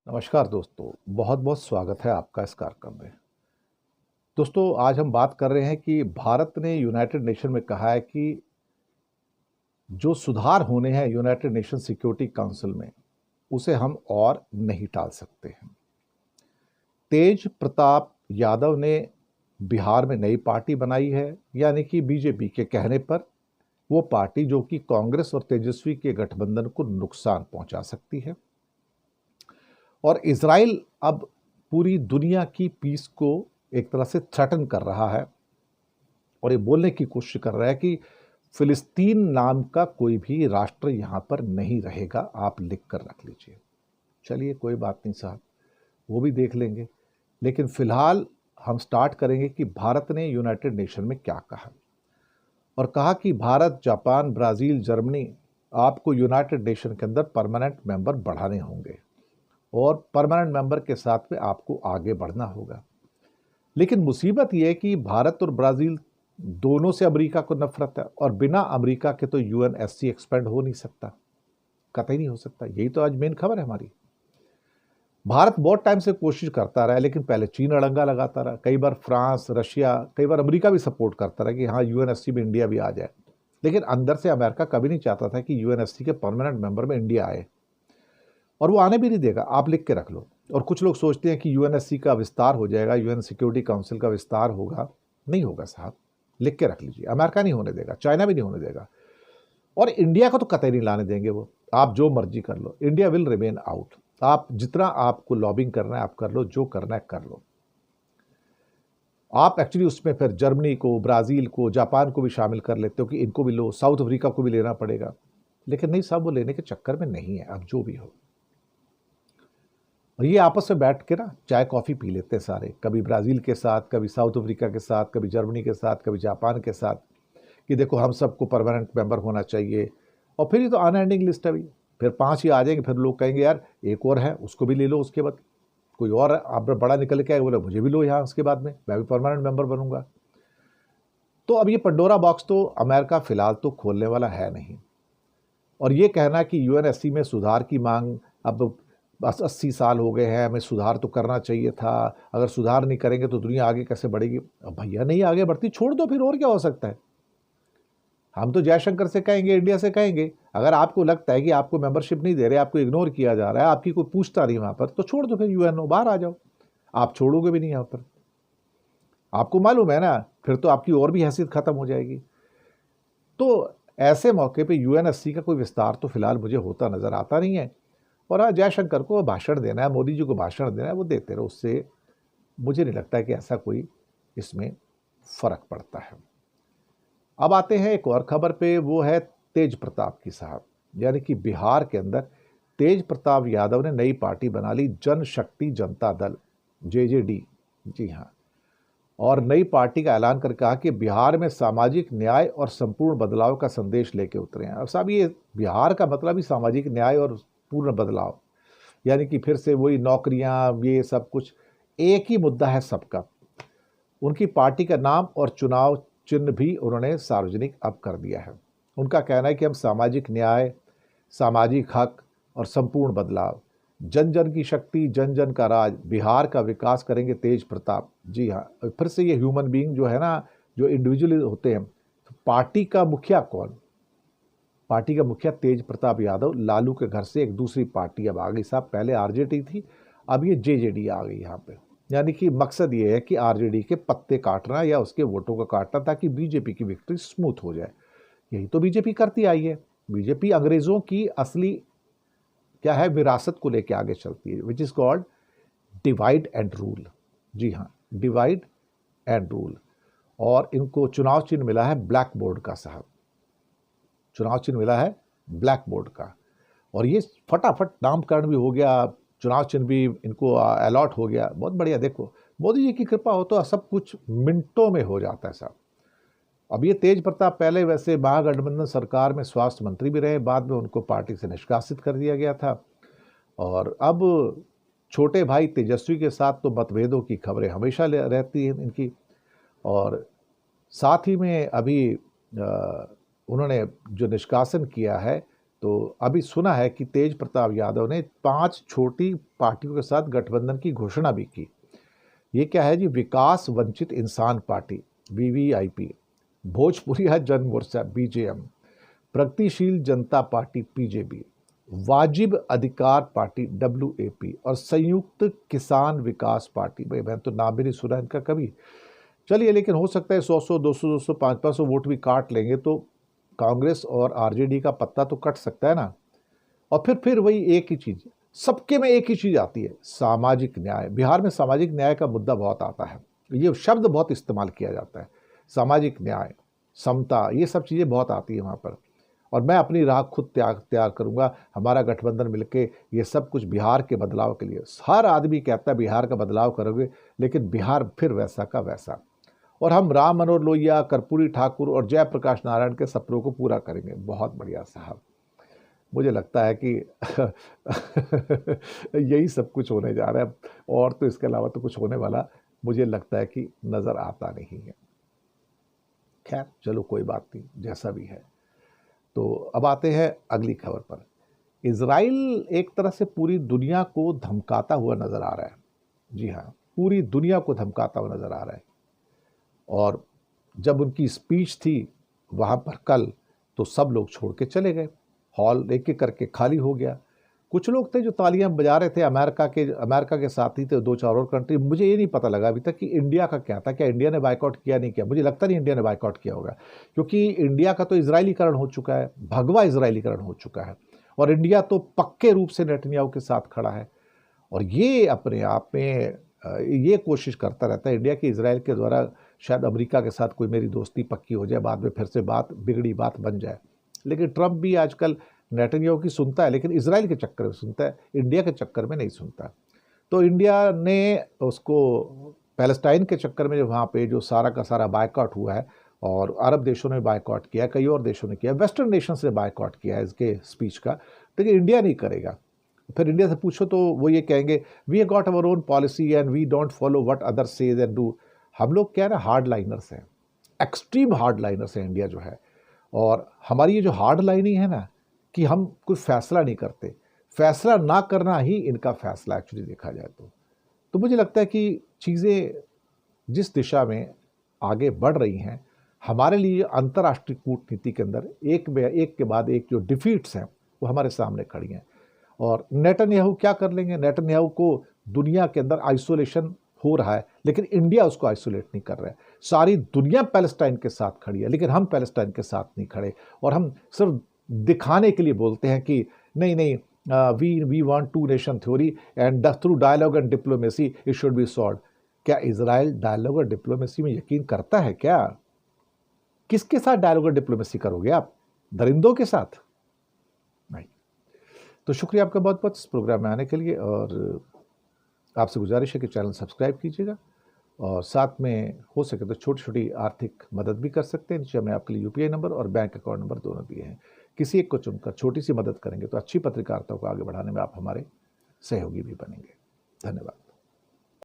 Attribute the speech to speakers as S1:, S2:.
S1: नमस्कार दोस्तों, बहुत बहुत स्वागत है आपका इस कार्यक्रम में। दोस्तों, आज हम बात कर रहे हैं कि भारत ने यूनाइटेड नेशन में कहा है कि जो सुधार होने हैं यूनाइटेड नेशन सिक्योरिटी काउंसिल में, उसे हम और नहीं टाल सकते हैं। तेज प्रताप यादव ने बिहार में नई पार्टी बनाई है, यानी कि बीजेपी के कहने पर वो पार्टी जो कि कांग्रेस और तेजस्वी के गठबंधन को नुकसान पहुंचा सकती है। और इजराइल अब पूरी दुनिया की पीस को एक तरह से थ्रेटन कर रहा है और ये बोलने की कोशिश कर रहा है कि फिलिस्तीन नाम का कोई भी राष्ट्र यहां पर नहीं रहेगा, आप लिख कर रख लीजिए। चलिए, कोई बात नहीं साहब, वो भी देख लेंगे। लेकिन फिलहाल हम स्टार्ट करेंगे कि भारत ने यूनाइटेड नेशन में क्या कहा। और कहा कि भारत, जापान, ब्राजील, जर्मनी आपको यूनाइटेड नेशन के अंदर परमानेंट मेंबर बढ़ाने होंगे और परमानेंट मेंबर के साथ में आपको आगे बढ़ना होगा। लेकिन मुसीबत यह है कि भारत और ब्राजील दोनों से अमेरिका को नफरत है और बिना अमेरिका के तो यूएनएससी एक्सपेंड हो नहीं सकता, कतई नहीं हो सकता। यही तो आज मेन खबर है हमारी। भारत बहुत टाइम से कोशिश करता रहा, लेकिन पहले चीन अड़ंगा लगाता रहा, कई बार फ्रांस, रशिया, कई बार अमेरिका भी सपोर्ट करता रहा कि हाँ यूएनएससी में इंडिया भी आ जाए। लेकिन अंदर से अमेरिका कभी नहीं चाहता था कि यूएनएससी के परमानेंट मेंबर में इंडिया आए, और वो आने भी नहीं देगा, आप लिख के रख लो। और कुछ लोग सोचते हैं कि यूएनएससी का विस्तार हो जाएगा, यूएन सिक्योरिटी काउंसिल का विस्तार होगा। नहीं होगा साहब, लिख के रख लीजिए। अमेरिका नहीं होने देगा, चाइना भी नहीं होने देगा, और इंडिया को तो कतई नहीं लाने देंगे वो। आप जो मर्जी कर लो, इंडिया विल रिमेन आउट। आप जितना आपको लॉबिंग करना है आप कर लो, जो करना है कर लो। आप एक्चुअली उसमें फिर जर्मनी को, ब्राजील को, जापान को भी शामिल कर लेते हो कि इनको भी लो, साउथ अफ्रीका को भी लेना पड़ेगा। लेकिन नहीं साहब, वो लेने के चक्कर में नहीं है। अब जो भी हो, और ये आपस में बैठ के ना चाय कॉफ़ी पी लेते हैं सारे, कभी ब्राज़ील के साथ, कभी साउथ अफ्रीका के साथ, कभी जर्मनी के साथ, कभी जापान के साथ, कि देखो हम सबको परमानेंट मेंबर होना चाहिए। और फिर ये तो अनएंडिंग लिस्ट है भाई, फिर 5 ही आ जाएंगे, फिर लोग कहेंगे यार एक और है, उसको भी ले लो। उसके बाद कोई और आप बड़ा निकल के आए, बोले मुझे भी लो यहाँ, उसके बाद में मैं भी परमानेंट मेंबर बनूंगा। तो अब ये पंडोरा बॉक्स तो अमेरिका फिलहाल तो खोलने वाला है नहीं। और ये कहना कि यूएनएससी में सुधार की मांग, अब बस 80 साल हो गए हैं, हमें सुधार तो करना चाहिए था, अगर सुधार नहीं करेंगे तो दुनिया आगे कैसे बढ़ेगी। अब भैया नहीं आगे बढ़ती, छोड़ दो फिर, और क्या हो सकता है। हम तो जयशंकर से कहेंगे, इंडिया से कहेंगे, अगर आपको लगता है कि आपको मेंबरशिप नहीं दे रहे, आपको इग्नोर किया जा रहा है, आपकी कोई पूछता नहीं वहां पर, तो छोड़ दो फिर, यूएनओ बाहर आ जाओ। आप छोड़ोगे भी नहीं यहाँ पर, आपको मालूम है ना, फिर तो आपकी और भी हैसियत खत्म हो जाएगी। तो ऐसे मौके पे यूएनएससी का कोई विस्तार तो फिलहाल मुझे होता नजर आता नहीं है। और हाँ, जयशंकर को भाषण देना है, मोदी जी को भाषण देना है, वो देते रहो, उससे मुझे नहीं लगता है कि ऐसा कोई इसमें फर्क पड़ता है। अब आते हैं एक और खबर पे, वो है तेज प्रताप की साहब, यानी कि बिहार के अंदर तेज प्रताप यादव ने नई पार्टी बना ली, जनशक्ति जनता दल, जेजेडी। जी हाँ, और नई पार्टी का ऐलान कर कहा कि बिहार में सामाजिक न्याय और संपूर्ण बदलाव का संदेश लेके उतरे हैं। अब साहब, ये बिहार का मतलब ही सामाजिक न्याय और पूर्ण बदलाव, यानी कि फिर से वही नौकरियां, ये सब कुछ एक ही मुद्दा है सबका। उनकी पार्टी का नाम और चुनाव चिन्ह भी उन्होंने सार्वजनिक अब कर दिया है। उनका कहना है कि हम सामाजिक न्याय, सामाजिक हक और संपूर्ण बदलाव, जन जन की शक्ति, जन जन का राज, बिहार का विकास करेंगे तेज प्रताप। जी हाँ, फिर से ये ह्यूमन बीइंग जो है ना, जो इंडिविजुअल होते हैं, तो पार्टी का मुखिया कौन? पार्टी का मुखिया तेज प्रताप यादव, लालू के घर से एक दूसरी पार्टी अब आ गई साहब। पहले आरजेडी थी, अब ये जेजेडी आ गई यहाँ पे। यानी कि मकसद ये है कि आरजेडी के पत्ते काटना या उसके वोटों का काटना, ताकि बीजेपी की विक्ट्री स्मूथ हो जाए। यही तो बीजेपी करती आई है। बीजेपी अंग्रेजों की असली क्या है, विरासत को लेके आगे चलती है, which is called divide and rule. जी हाँ, डिवाइड एंड रूल। और इनको चुनाव चिन्ह मिला है ब्लैक बोर्ड का साहब, चुनाव चिन्ह मिला है ब्लैक बोर्ड का। और ये फटाफट नामकरण भी हो गया, चुनाव चिन्ह भी इनको अलॉट हो गया। बहुत बढ़िया। देखो, मोदी जी की कृपा हो तो सब कुछ मिनटों में हो जाता है साहब। अब ये तेज प्रताप पहले वैसे महागठबंधन सरकार में स्वास्थ्य मंत्री भी रहे, बाद में उनको पार्टी से निष्कासित कर दिया गया था। और अब छोटे भाई तेजस्वी के साथ तो मतभेदों की खबरें हमेशा रहती हैं इनकी। और साथ ही में अभी उन्होंने जो निष्कासन किया है, तो अभी सुना है कि तेज प्रताप यादव ने 5 छोटी पार्टियों के साथ गठबंधन की घोषणा भी की। ये क्या है जी? विकास वंचित इंसान पार्टी वीवीआईपी, भोजपुरिया जन मोर्चा बीजेएम, प्रगतिशील जनता पार्टी पीजेबी, वाजिब अधिकार पार्टी डब्ल्यूएपी और संयुक्त किसान विकास पार्टी। भाई मैंने तो नाम भी नहीं सुना इनका कभी। चलिए, लेकिन हो सकता है 100 200 200 500 वोट भी काट लेंगे तो कांग्रेस और आरजेडी का पत्ता तो कट सकता है ना। और फिर वही एक ही चीज, सबके में एक ही चीज आती है, सामाजिक न्याय। बिहार में सामाजिक न्याय का मुद्दा बहुत आता है, ये शब्द बहुत इस्तेमाल किया जाता है, सामाजिक न्याय, समता, ये सब चीजें बहुत आती है वहां पर। और मैं अपनी राह खुद तैयार करूंगा, हमारा गठबंधन मिलके ये सब कुछ बिहार के बदलाव के लिए। हर आदमी कहता है बिहार का बदलाव करोगे, लेकिन बिहार फिर वैसा का वैसा। और हम राम मनोहर लोहिया, कर्पूरी ठाकुर और जयप्रकाश नारायण के सपनों को पूरा करेंगे। बहुत बढ़िया साहब, मुझे लगता है कि यही सब कुछ होने जा रहा है, और तो इसके अलावा तो कुछ होने वाला मुझे लगता है कि नज़र आता नहीं है। खैर चलो, कोई बात नहीं, जैसा भी है। तो अब आते हैं अगली खबर पर। इजराइल एक तरह से पूरी दुनिया को धमकाता हुआ नज़र आ रहा है। जी हाँ, पूरी दुनिया को धमकाता हुआ नज़र आ रहा है। और जब उनकी स्पीच थी वहाँ पर कल, तो सब लोग छोड़ के चले गए, हॉल एक एक करके खाली हो गया। कुछ लोग थे जो तालियां बजा रहे थे, अमेरिका के साथ ही थे 2-4 और कंट्री। मुझे ये नहीं पता लगा अभी तक कि इंडिया का क्या था, क्या इंडिया ने बाइकआउट किया नहीं किया। मुझे लगता नहीं इंडिया ने बाइकआउट किया होगा, क्योंकि इंडिया का तो इजरायलीकरण हो चुका है, भगवा इजरायलीकरण हो चुका है, और इंडिया तो पक्के रूप से नेतन्याहू के साथ खड़ा है। और ये अपने आप में ये कोशिश करता रहता है इंडिया की इजराइल के द्वारा शायद अमेरिका के साथ कोई मेरी दोस्ती पक्की हो जाए, बाद में फिर से बात बिगड़ी बात बन जाए। लेकिन ट्रंप भी आजकल नेतन्याहू की सुनता है, लेकिन इजराइल के चक्कर में सुनता है, इंडिया के चक्कर में नहीं सुनता। तो इंडिया ने उसको पैलेस्टाइन के चक्कर में वहाँ पे जो सारा का सारा बायकॉट हुआ है, और अरब देशों ने बायकॉट किया, कई और देशों ने किया, वेस्टर्न नेशंस ने बायकॉट किया है इसके स्पीच का, लेकिन इंडिया नहीं करेगा। फिर इंडिया से पूछो तो वो ये कहेंगे, we have got our own policy and we don't follow what other says and do. हम लोग क्या है ना, हार्ड लाइनर्स हैं, एक्सट्रीम हार्ड लाइनर्स हैं इंडिया जो है। और हमारी ये जो हार्ड लाइनिंग है ना, कि हम कोई फैसला नहीं करते, फैसला ना करना ही इनका फैसला एक्चुअली देखा जाए तो मुझे लगता है कि चीज़ें जिस दिशा में आगे बढ़ रही हैं, हमारे लिए अंतर्राष्ट्रीय कूटनीति के अंदर एक के बाद एक जो डिफीट्स हैं वो हमारे सामने खड़ी हैं। और नेतन्याहू क्या कर लेंगे? नेतन्याहू को दुनिया के अंदर आइसोलेशन हो रहा है, लेकिन इंडिया उसको आइसोलेट नहीं कर रहा है। सारी दुनिया पैलेस्टाइन के साथ खड़ी है, लेकिन हम पैलेस्टाइन के साथ नहीं खड़े, और हम सिर्फ दिखाने के लिए बोलते हैं कि नहीं, we want two nation theory and through dialogue and diplomacy it should be solved. क्या इजराइल डायलॉग और डिप्लोमेसी में यकीन करता है क्या? किसके साथ डायलॉग और डिप्लोमेसी करोगे आप? दरिंदों के साथ? नहीं। तो शुक्रिया आपका बहुत बहुत इस प्रोग्राम में आने के लिए, और आपसे गुजारिश है कि चैनल सब्सक्राइब कीजिएगा, और साथ में हो सके तो छोटी छोटी आर्थिक मदद भी कर सकते हैं। नीचे हमने आपके लिए यूपीआई नंबर और बैंक अकाउंट नंबर दोनों दिए हैं। किसी एक को चुनकर छोटी सी मदद करेंगे तो अच्छी पत्रकारिता को आगे बढ़ाने में आप हमारे सहयोगी भी बनेंगे। धन्यवाद।